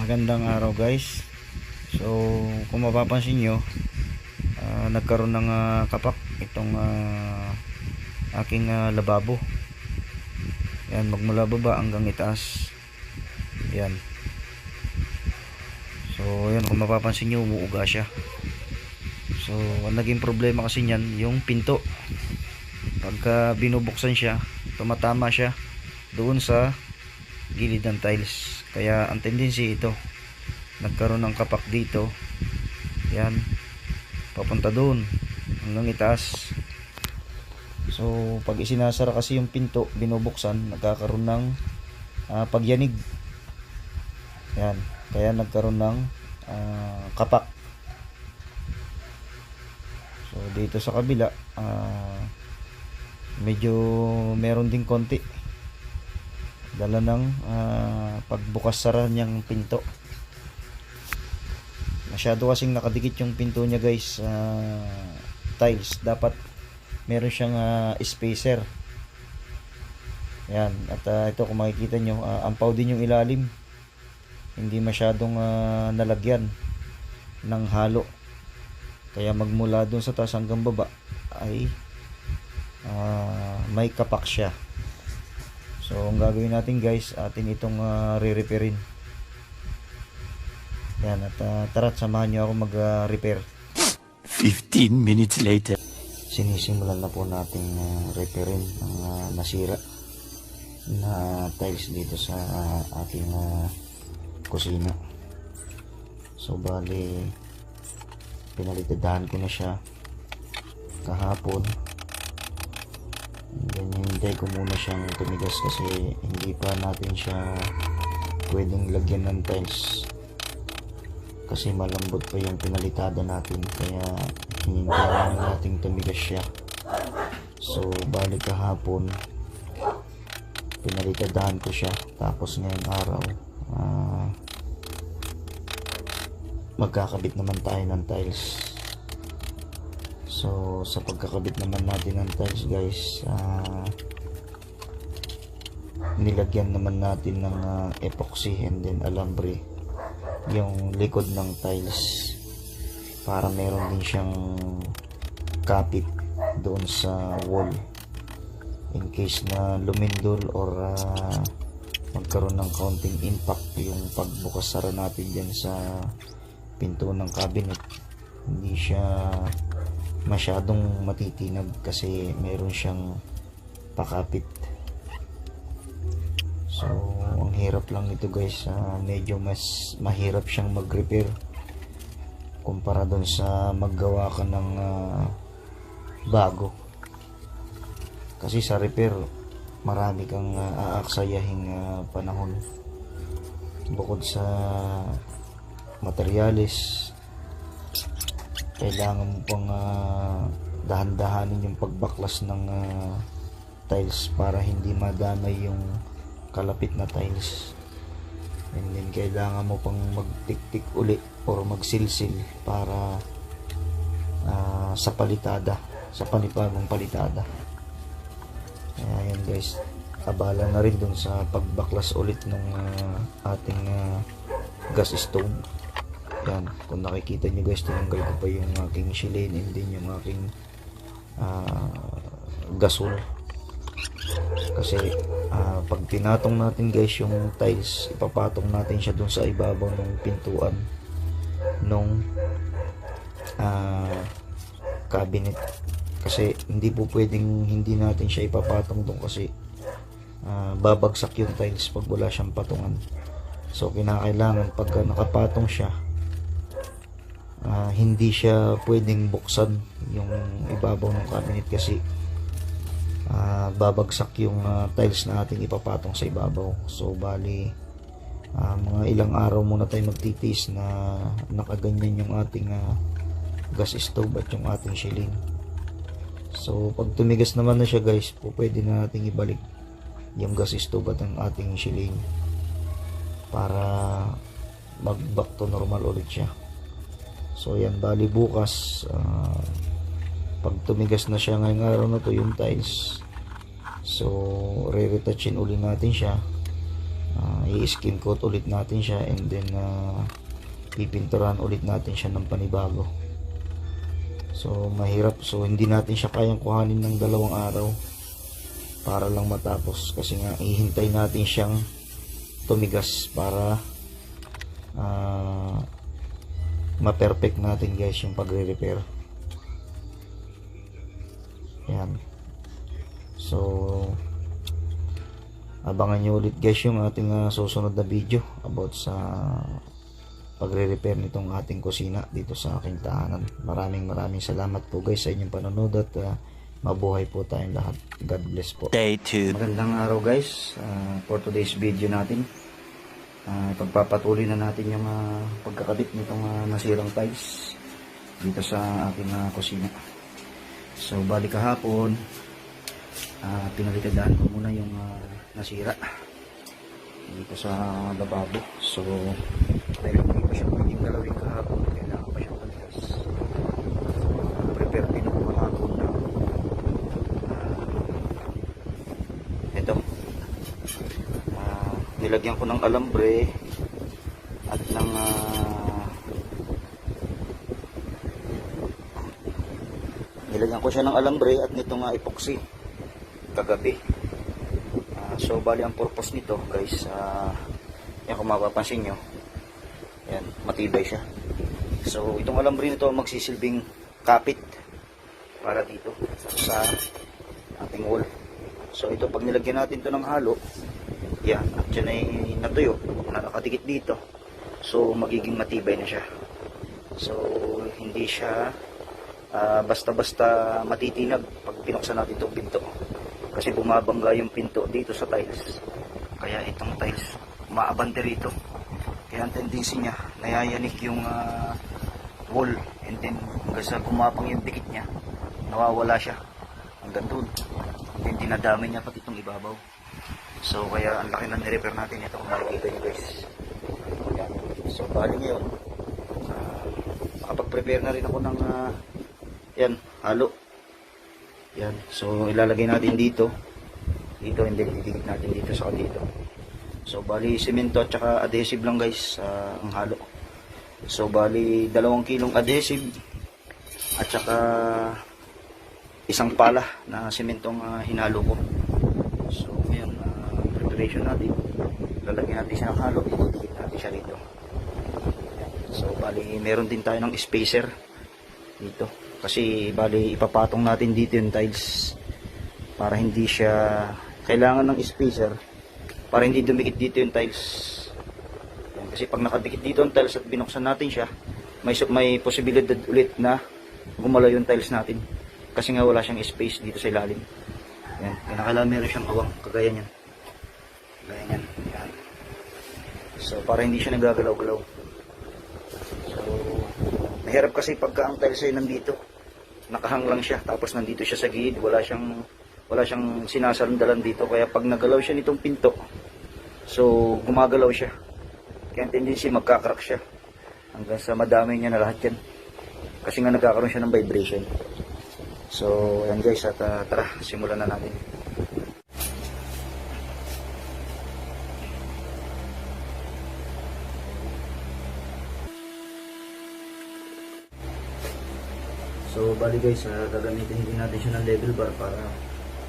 Magandang araw guys. So kung mapapansin nyo, nagkaroon ng kapak itong aking lababo. Yan, magmula baba hanggang itaas. Yan. So yan, kung mapapansin nyo, umuuga siya. So ang naging problema kasi niyan, yung pinto. Pagka binubuksan siya, tumatama siya doon sa gilid ng tiles. Kaya ang tendency ito, nagkaroon ng kapak dito. Yan, papunta doon hanggang itaas. So pag isinasara kasi yung pinto, binubuksan, nagkakaroon ng pagyanig. Yan, kaya nagkaroon ng kapak. So dito sa kabila, medyo meron ding konti, dala ng pagbukas sara niyang pinto. Masyado kasing nakadikit yung pinto niya guys, tiles. Dapat meron siyang spacer. Yan, at ito kung makikita nyo, ampaw din yung ilalim, hindi masyadong nalagyan ng halo. Kaya magmula dun sa taas hanggang baba ay may kapak siya. So ang gagawin natin guys, atin itong re-repairin. Yan, at tara, samahan nyo ako mag-repair. 15 minutes later. Sinisimulan na po natin repairin ang nasira na tiles dito sa ating kusina. So bali, pinalitadahan ko na siya kahapon. Then hintay ko muna siyang tumigas kasi hindi pa natin siya pwedeng lagyan ng tiles kasi malambot pa yung pinalitada natin. Kaya hinintay natin tumigas siya. So balik kahapon, pinalitadahan ko siya. Tapos ngayong araw, magkakabit naman tayo ng tiles. So sa pagkakabit naman natin ng tiles guys, nilagyan naman natin ng epoxy and then alambre yung likod ng tiles para meron din siyang kapit doon sa wall in case na lumindol or magkaroon ng counting impact yung pagbukas sara natin dyan sa pinto ng cabinet. Hindi siya masyadong matitinag kasi meron siyang pakapit. So ang hirap lang nito guys, medyo mas mahirap siyang mag-repair kumpara doon sa maggawa ka ng bago. Kasi sa repair, marami kang aaksayahing panahon. Bukod sa materyales, kailangan mo pang dahan-dahanin yung pagbaklas ng tiles para hindi madamay yung kalapit na tiles. And then kailangan mo pang magtik-tik uli or magsilsil para sa palitada, sa panibagong palitada. Kaya yan guys, abala na rin dun sa pagbaklas ulit ng ating gas stove. Yan, kung nakikita nyo guys, tinanggal ko pa yung aking shilane and din yung aking gasol. Kasi pag pinatong natin guys yung tiles, ipapatong natin siya dun sa ibabaw ng pintuan nung cabinet. Kasi hindi po pwedeng hindi natin siya ipapatong dun kasi babagsak yung tiles pag wala siyang patungan. So kinakailangan pagka nakapatong siya, hindi siya pwedeng buksan yung ibabaw ng cabinet kasi babagsak yung tiles na ating ipapatong sa ibabaw. So bali, mga ilang araw muna tayo magtitis na nakaganyan yung ating gas stove at yung ating shilane. So pag tumigas naman na siya guys, po pwede na nating ibalik yung gas stove at ang ating shilane para mag back to normal ulit siya. So yan, bali bukas, pag tumigas na siya ngayong araw na to yung tiles, so re-retouchin uli natin siya i-skim coat ulit natin siya, and then pipinturan ulit natin siya ng panibago. So mahirap, so hindi natin siya kayang kuhanin ng 2 araw para lang matapos, kasi nga ihintay natin siyang tumigas para ma-perfect natin guys yung pagre-repair. Yan. So abangan nyo ulit guys yung ating susunod na video about sa pagre-repair nitong ating kusina dito sa aking tahanan. Maraming salamat po guys sa inyong panonood, at mabuhay po tayong lahat. God bless po. Day 2. Magandang araw guys. For today's video natin, pagpapatuloy na natin yung pagkakabit nitong nasirang tiles dito sa aking kusina. So bali kahapon, pinalikadaan ko muna yung nasira dito sa lababo. So dahil hindi ko siya pwedeng galawin kahapon, kailangan pa siyang palikas. So prepare din ako kahapon na ito, nilagyan ko ng alambre at ng nilagyan ko siya ng alambre at nitong epoxy kagabi. So bali ang purpose nito guys, yan kung mapapansin nyo, yan, matibay siya. So itong alambre nito magsisilbing kapit para dito sa ating wall. So ito, pag nilagyan natin to ng halo, yan, at yan ay natuyo, nakadikit dito, so magiging matibay na siya. So hindi siya basta-basta matitinag pag pinuksan natin itong pinto, kasi bumabangga yung pinto dito sa tiles. Kaya itong tiles umaabante rito, kaya ang tendency niya nayayanik yung wall, and then hanggang sa gumapang yung dikit niya, nawawala siya hanggang doon, and then dinadami niya pati itong ibabaw. So kaya ang laki na nirepair natin ito, kung makikita nyo guys. Yan. So bali ngayon, makapag-prepare na rin ako ng yan, halo. Yan. So ilalagay natin dito, and then didikit natin dito sa dito. So bali semento at saka adhesive lang guys ang halo. So bali 2 kilong adhesive at saka isang pala na sementong hinalo ko. So ngayon, preparation natin, lalagyan natin siya ng halo, didikit natin siya dito. So bali meron din tayo ng spacer dito, kasi bali ipapatong natin dito yung tiles para hindi siya kailangan ng spacer, para hindi dumikit dito yung tiles. Yan, kasi pag nakadikit dito yung tiles at binuksan natin siya, may posibilidad ulit na gumalaw yung tiles natin, kasi nga wala siyang space dito sa ilalim. Yan, kailangan meron siyang awang kagaya niyan. Kagaya niyan. Yan. So para hindi siya nagagalaw-galaw. So mahirap kasi pagka ang tiles ay nandito, nakahang lang siya, tapos nandito siya sa gilid, wala siyang sinasandalan dito. Kaya pag nagalaw siya nitong pinto, so gumagalaw siya, kaya ang tendency magkakrak siya hanggang sa madami niya na lahat yan, kasi nga nagkakaroon siya ng vibration. So ayan guys, at tara, simulan na natin. So bali guys, gagamitin din natin siya ng level bar para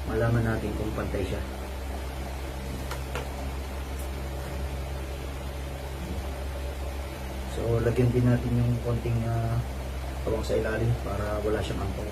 malaman natin kung pantay siya. So lagyan din natin yung konting awang sa ilalim para wala siyang angkong.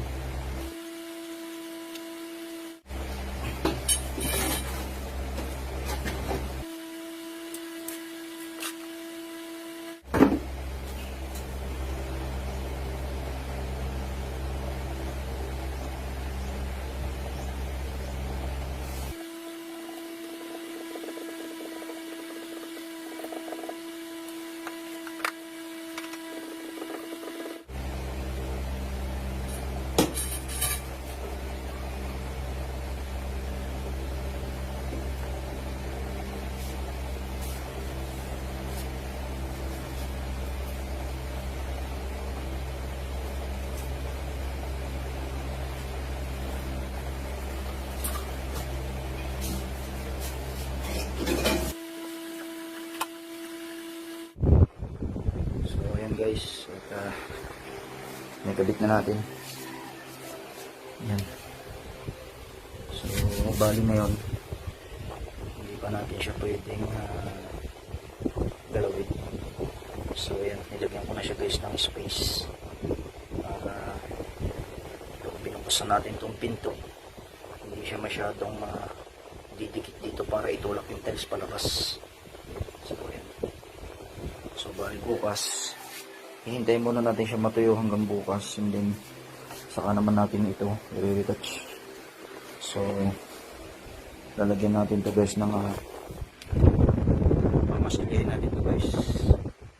guys. At nakabit na natin. Yan. So bali ngayon hindi pa natin siya pwedeng galawin. So yan, nilagyan ko na siya guys ng space para pag binuksan natin itong pinto hindi siya masyadong didikit dito para itulak yung tiles palabas. So yan. So bali bukas hihintayin muna natin siya matuyo hanggang bukas, and then saka naman natin ito i-retouch. So lalagyan natin to guys ng mamasilyahin natin to guys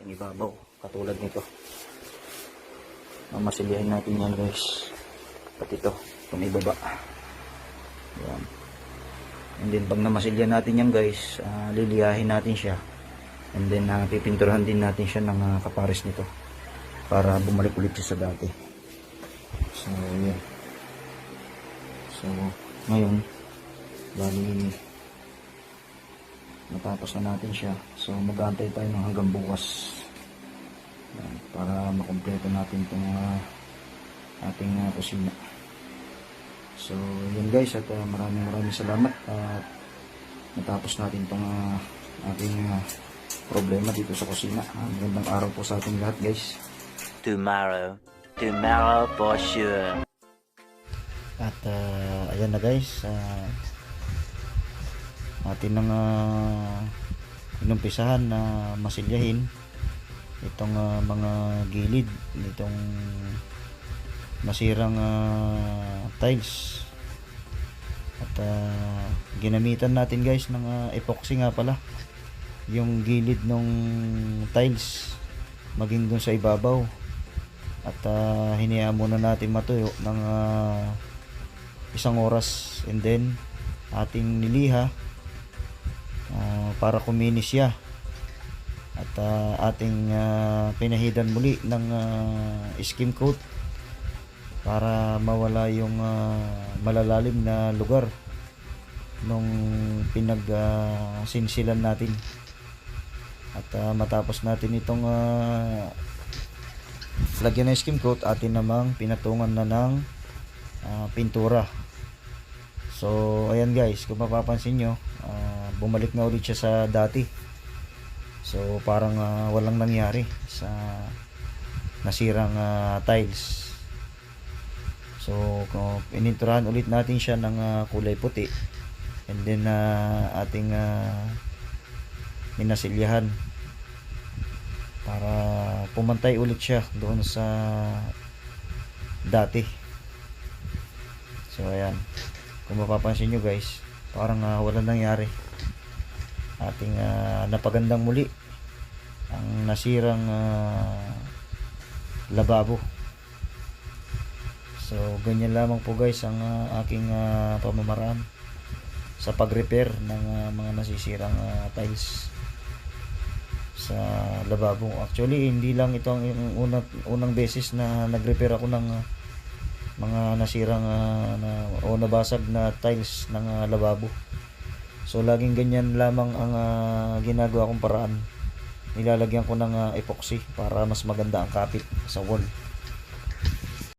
yung ibabaw katulad nito. Mamasilyahin natin yan guys, pati ito itong ibaba. Yan. And then pag namasilyahan natin yan guys, liliyahin natin siya, and then pipinturahan din natin siya ng kapares nito para bumalik ulit siya sa dati. So yan. So ngayon bali natapos na natin siya. So mag-aantay tayo ng hanggang bukas. Yan, para makumpleto natin itong ating kusina. So yun guys, at maraming salamat at natapos natin itong ating problema dito sa kusina. Magandang araw po sa ating lahat guys. Tomorrow for sure. At ayan na guys, atin nang inumpisahan na masilyahin itong mga gilid nitong nasirang tiles. At ginamitan natin guys ng epoxy nga pala yung gilid ng tiles maging dun sa ibabaw. At hinayaan muna natin matuyo ng 1 oras, and then ating niliha para kuminis siya. At ating pinahidan muli ng skim coat para mawala yung malalalim na lugar nung sinsilan natin. At matapos natin itong lagyan ng skim coat, atin namang pinatungan na ng pintura. So ayan guys, kung mapapansin nyo, bumalik na ulit siya sa dati. So parang walang nangyari sa nasirang tiles. So pininturahan ulit natin siya ng kulay puti, and then ating minasilyahan para pumantay ulit siya doon sa dati. So ayan, kung mapapansin nyo guys, parang walang nangyari. Ating napagandang muli ang nasirang lababo. So ganyan lamang po guys ang aking pamamaraan sa pag-repair ng mga nasisirang tiles sa lababo. Actually hindi lang ito ang unang beses na nag-repair ako ng mga nasirang o nabasag na tiles ng lababo. So laging ganyan lamang ang ginagawa kong paraan. Nilalagyan ko ng epoxy para mas maganda ang kapit sa wall.